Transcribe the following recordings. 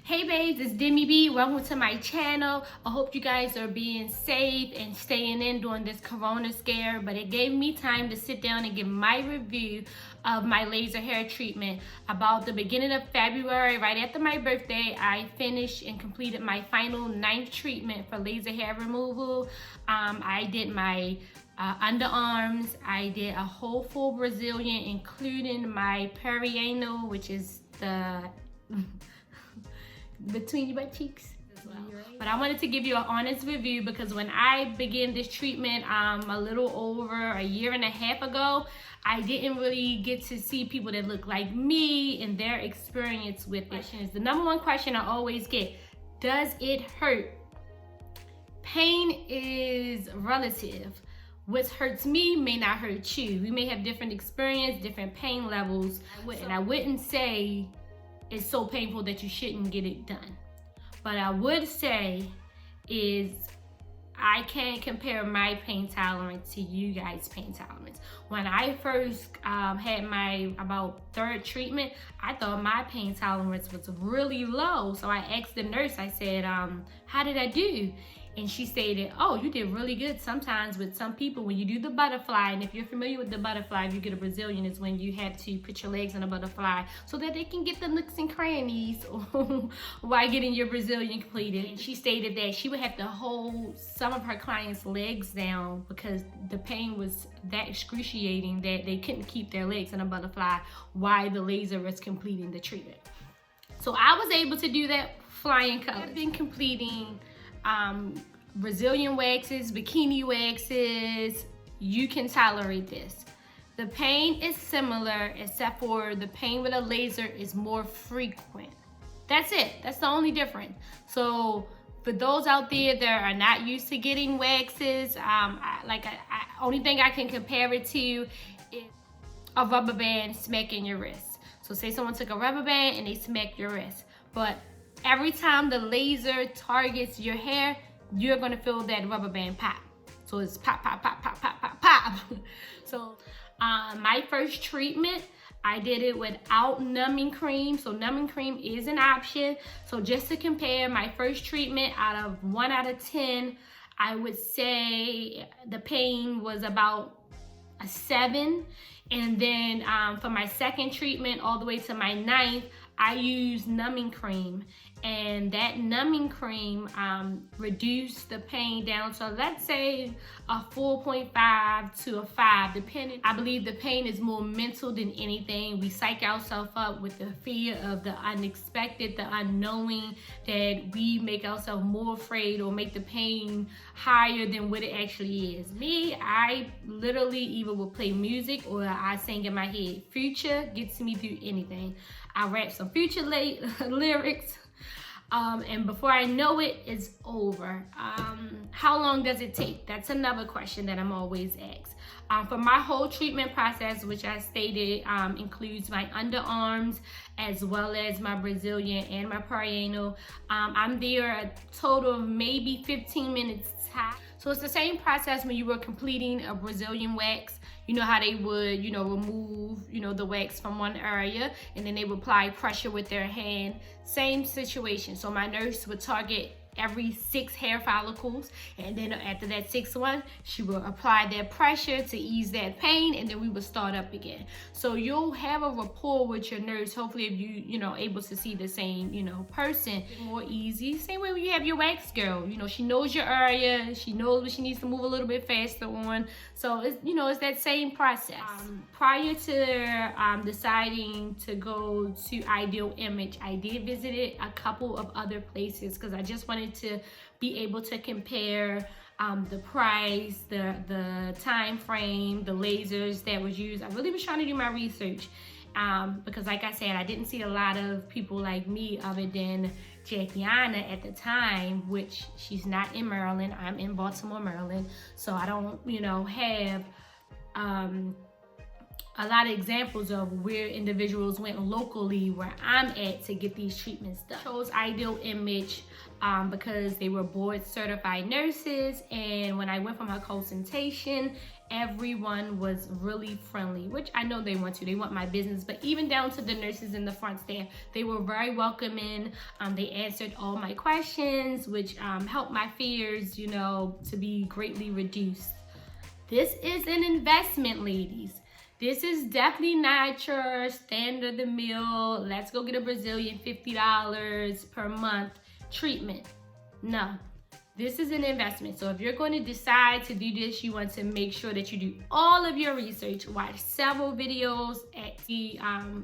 Hey babes, it's Demi B. Welcome to my channel. I hope you guys are being safe and staying in during this corona scare, but it gave me time to sit down and give my review of my laser hair treatment. About the beginning of February, right after my birthday, I finished and completed my final 9th treatment for laser hair removal. I did my underarms, I did a whole full Brazilian, including my perianal, which is the between your butt cheeks as well. But I wanted to give you an honest review because when I began this treatment a little over a year and a half ago, I didn't really get to see people that look like me and their experience with it. The number one question I always get: does it hurt? Pain is relative. What hurts me may not hurt you. We may have different experience, different pain levels, and I wouldn't say it's so painful that you shouldn't get it done. But I would say is I can't compare my pain tolerance to you guys' pain tolerance. When I first had my about 3rd treatment, I thought my pain tolerance was really low. So I asked the nurse, I said, how did I do? And she stated, oh, you did really good. Sometimes with some people, when you do the butterfly, and if you're familiar with the butterfly, if you get a Brazilian, is when you have to put your legs in a butterfly so that they can get the nooks and crannies while getting your Brazilian completed. And she stated that she would have to hold some of her clients' legs down because the pain was that excruciating that they couldn't keep their legs in a butterfly while the laser was completing the treatment. So I was able to do that flying colors. I've been completing Brazilian waxes, bikini waxes. You can tolerate this. The pain is similar except for the pain with a laser is more frequent. That's it. That's the only difference. So for those out there that are not used to getting waxes, only thing I can compare it to is a rubber band smacking your wrist. So say someone took a rubber band and they smacked your wrist, but every time the laser targets your hair, you're gonna feel that rubber band pop. So it's pop, pop, pop, pop, pop, pop, pop. So my first treatment, I did it without numbing cream. So numbing cream is an option. So just to compare my first treatment, out of 1 out of 10, I would say the pain was about a 7. And then for my 2nd treatment all the way to my 9th, I used numbing cream, and that numbing cream reduced the pain down to, let's say, a 4.5 to a 5, depending. I believe the pain is more mental than anything. We psych ourselves up with the fear of the unexpected, the unknowing, that we make ourselves more afraid or make the pain higher than what it actually is. Me, I literally either will play music or I sing in my head. Future gets me through anything. I rap some Future lyrics, and before I know it, it's over. How long does it take? That's another question that I'm always asked. For my whole treatment process, which I stated includes my underarms as well as my Brazilian and my perianal, I'm there a total of maybe 15 minutes top. So it's the same process when you were completing a Brazilian wax. You know how they would, remove, the wax from one area, and then they would apply pressure with their hand. Same situation. So my nurse would target every 6 hair follicles, and then after that 6th one, she will apply that pressure to ease that pain, and then we will start up again. So you'll have a rapport with your nurse. Hopefully, if you able to see the same person, more easy. Same way when you have your wax girl. She knows your area. She knows what she needs to move a little bit faster on. So it's it's that same process. Prior to deciding to go to Ideal Image, I did visit a couple of other places because I just wanted to be able to compare the price, the time frame, the lasers that was used. I really was trying to do my research because, like I said, I didn't see a lot of people like me other than Jackiana at the time, which she's not in Maryland. I'm in Baltimore, Maryland, so I don't have a lot of examples of where individuals went locally where I'm at to get these treatments done. Chose Ideal Image because they were board certified nurses, and when I went for my consultation, everyone was really friendly, which I know they want my business, but even down to the nurses in the front staff, they were very welcoming. They answered all my questions, which helped my fears, you know, to be greatly reduced. This is an investment, ladies. This is definitely not your standard the meal, let's go get a Brazilian $50 per month treatment. No, this is an investment. So if you're going to decide to do this, you want to make sure that you do all of your research, watch several videos at the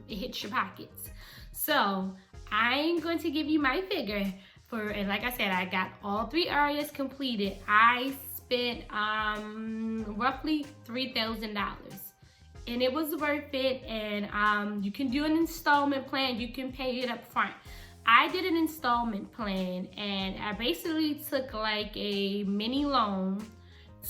it hits your pockets. So I'm going to give you my figure for, and like I said, I got all 3 areas completed. I spent roughly $3,000. And it was worth it, and you can do an installment plan, you can pay it up front. I did an installment plan, and I basically took like a mini loan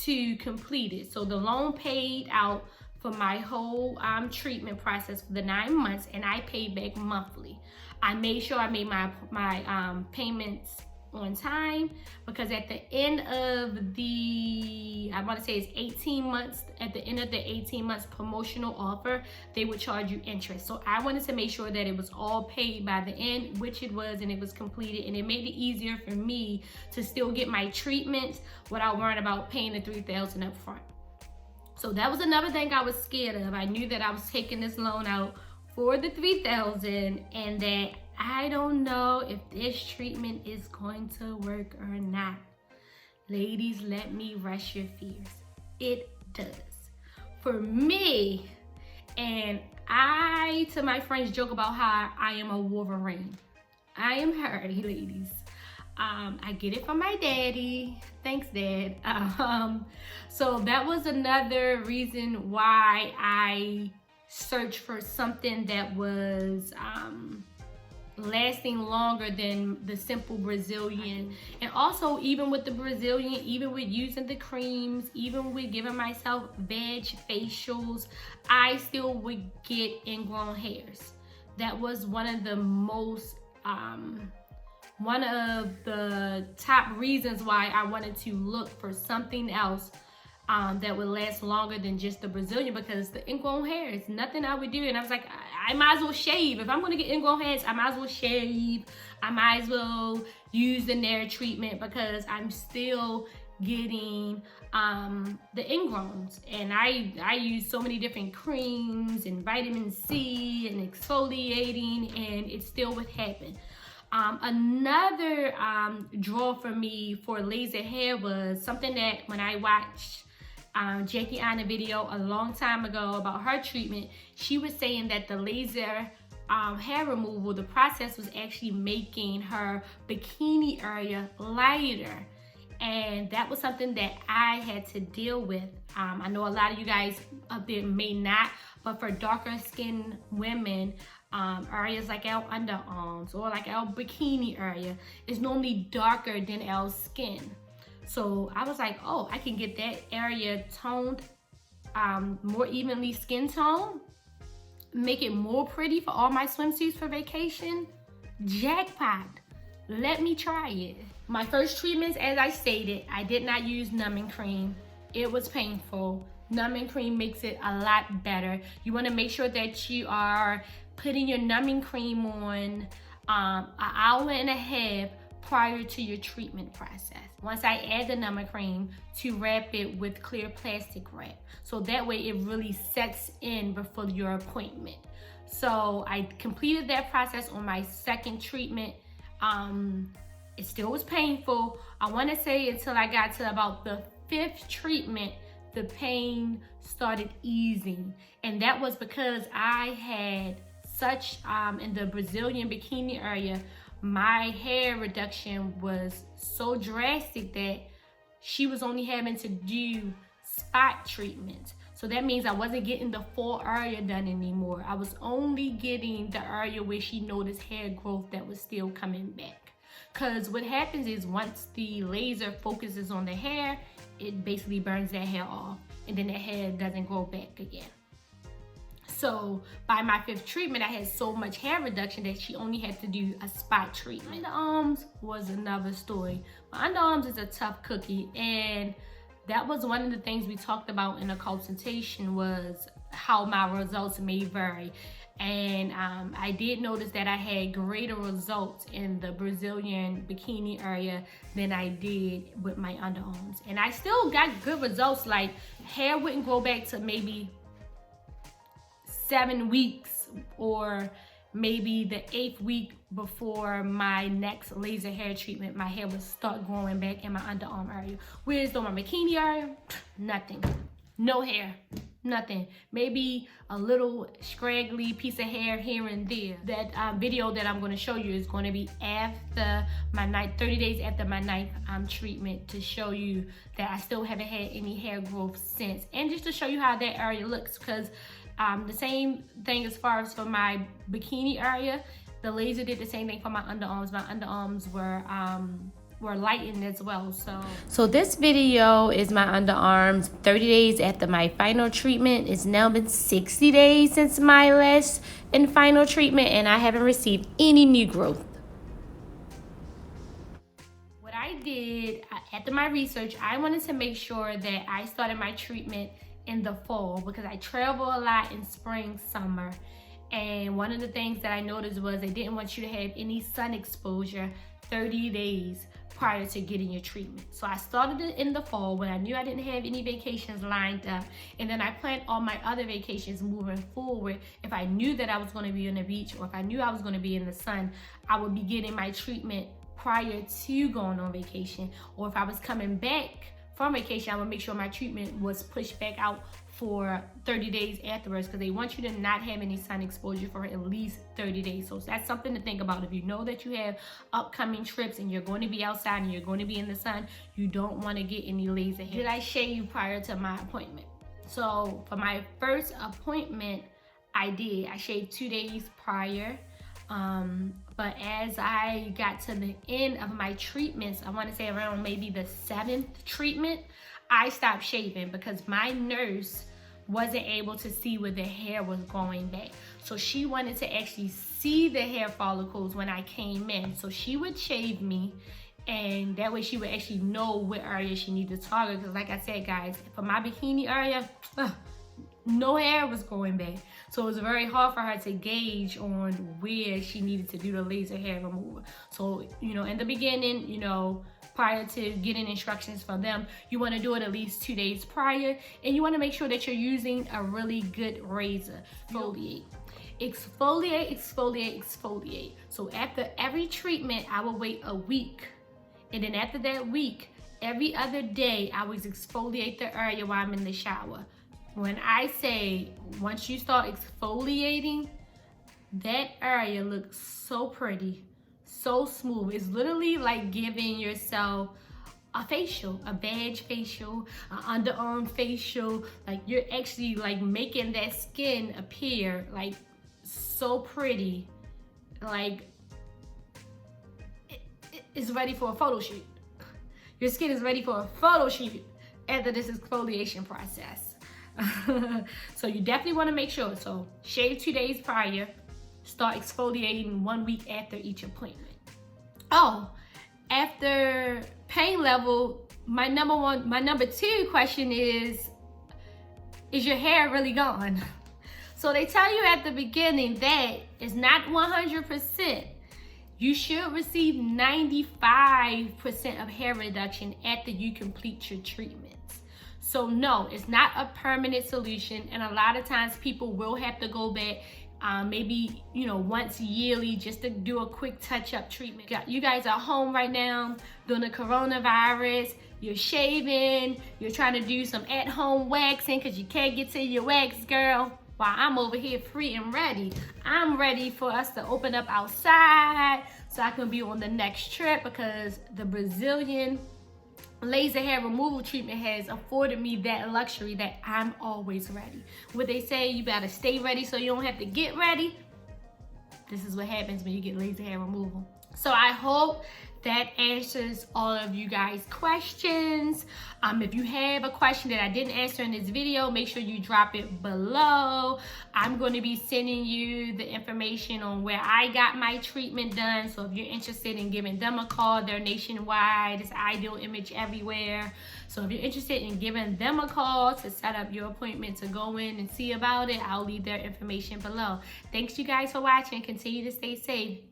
to complete it. So the loan paid out for my whole treatment process for the 9 months, and I paid back monthly. I made sure I made my payments on time, because at the end of the, I want to say it's 18 months, at the end of the 18 months promotional offer, they would charge you interest. So I wanted to make sure that it was all paid by the end, which it was, and it was completed, and it made it easier for me to still get my treatments without worrying about paying the $3,000 up front. So that was another thing I was scared of. I knew that I was taking this loan out for the $3,000, and that I don't know if this treatment is going to work or not. Ladies, let me rest your fears. It does. For me, and I, to my friends, joke about how I am a Wolverine. I am her, ladies. I get it from my daddy. Thanks, Dad. So that was another reason why I searched for something that was lasting longer than the simple Brazilian. And also, even with the Brazilian, even with using the creams, even with giving myself veg facials, I still would get ingrown hairs. That was one of the most one of the top reasons why I wanted to look for something else that would last longer than just the Brazilian, because the ingrown hairs, nothing I would do. And I was like, I might as well shave. If I'm going to get ingrown hairs, I might as well shave. I might as well use the Nair treatment, because I'm still getting the ingrowns. And I use so many different creams and vitamin C and exfoliating, and it still would happen. Another draw for me for laser hair was something that when I watched Jackie Anna video a long time ago about her treatment, she was saying that the laser hair removal, the process was actually making her bikini area lighter. And that was something that I had to deal with. I know a lot of you guys up there may not, but for darker skinned women, areas like our underarms or like our bikini area is normally darker than our skin. So I was like, oh, I can get that area toned, more evenly skin tone, make it more pretty for all my swimsuits for vacation. Jackpot. Let me try it. My first treatments, as I stated, I did not use numbing cream. It was painful. Numbing cream makes it a lot better. You want to make sure that you are putting your numbing cream on an hour and a half prior to your treatment process. Once I add the numbing cream, to wrap it with clear plastic wrap. So that way it really sets in before your appointment. So I completed that process on my second treatment. It still was painful. I want to say until I got to about the 5th treatment, the pain started easing. And that was because I had such, in the Brazilian bikini area, my hair reduction was so drastic that she was only having to do spot treatments. So that means I wasn't getting the full area done anymore. I was only getting the area where she noticed hair growth that was still coming back. Because what happens is once the laser focuses on the hair, it basically burns that hair off, and then that hair doesn't grow back again. So by my 5th treatment, I had so much hair reduction that she only had to do a spot treatment. Underarms was another story. My underarms is a tough cookie, and that was one of the things we talked about in a consultation, was how my results may vary. And I did notice that I had greater results in the Brazilian bikini area than I did with my underarms. And I still got good results, like hair wouldn't grow back to maybe 7 weeks, or maybe the 8th week before my next laser hair treatment, my hair would start growing back in my underarm area. Whereas though my bikini area, nothing, no hair. Nothing. Maybe a little scraggly piece of hair here and there. That video that I'm going to show you is going to be after my 30 days after my 9th treatment, to show you that I still haven't had any hair growth since, and just to show you how that area looks. Because the same thing as far as for my bikini area, the laser did the same thing for my underarms. My underarms were lightened as well. So this video is my underarms 30 days after my final treatment. It's now been 60 days since my last and final treatment, and I haven't received any new growth. What I did after my research, I wanted to make sure that I started my treatment in the fall, because I travel a lot in spring, summer. And one of the things that I noticed was they didn't want you to have any sun exposure 30 days prior to getting your treatment. So I started it in the fall when I knew I didn't have any vacations lined up, and then I planned all my other vacations moving forward. If I knew that I was going to be on the beach, or if I knew I was going to be in the sun, I would be getting my treatment prior to going on vacation. Or if I was coming back from vacation, I would make sure my treatment was pushed back out for 30 days afterwards, because they want you to not have any sun exposure for at least 30 days. So that's something to think about. If you know that you have upcoming trips and you're going to be outside and you're going to be in the sun, you don't want to get any laser hair. Did I shave prior to my appointment? So for my first appointment, I shaved 2 days prior. But as I got to the end of my treatments, I want to say around maybe the 7th treatment, I stopped shaving, because my nurse wasn't able to see where the hair was going back. So she wanted to actually see the hair follicles when I came in. So she would shave me, and that way she would actually know what area she needed to target. Because like I said, guys, for my bikini area, no hair was growing back. So it was very hard for her to gauge on where she needed to do the laser hair removal. So, in the beginning, prior to getting instructions from them, you want to do it at least 2 days prior, and you want to make sure that you're using a really good razor. Exfoliate, exfoliate, exfoliate. So after every treatment, I will wait a week, and then after that week, every other day, I would exfoliate the area while I'm in the shower. When I say, once you start exfoliating, that area looks so pretty, so smooth. It's literally like giving yourself a facial, a badge facial, an underarm facial. Like, you're actually like making that skin appear like so pretty, like it's ready for a photo shoot. Your skin is ready for a photo shoot after this exfoliation process. So you definitely want to make sure. So shave 2 days prior, start exfoliating 1 week after each appointment. Oh, after pain level, my number 2 question is your hair really gone? So they tell you at the beginning that it's not 100%. You should receive 95% of hair reduction after you complete your treatments. So no, it's not a permanent solution, and a lot of times people will have to go back maybe once yearly just to do a quick touch-up treatment. You guys are home right now during the coronavirus. You're shaving, you're trying to do some at-home waxing because you can't get to your wax, girl. While I'm over here free and ready. I'm ready for us to open up outside so I can be on the next trip, because the Brazilian laser hair removal treatment has afforded me that luxury that I'm always ready. What they say, you gotta stay ready so you don't have to get ready. This is what happens when you get laser hair removal. So I hope that answers all of you guys' questions. If you have a question that I didn't answer in this video, make sure you drop it below. I'm going to be sending you the information on where I got my treatment done. So if you're interested in giving them a call, they're nationwide. It's Ideal Image everywhere. So if you're interested in giving them a call to set up your appointment to go in and see about it, I'll leave their information below. Thanks you guys for watching. Continue to stay safe.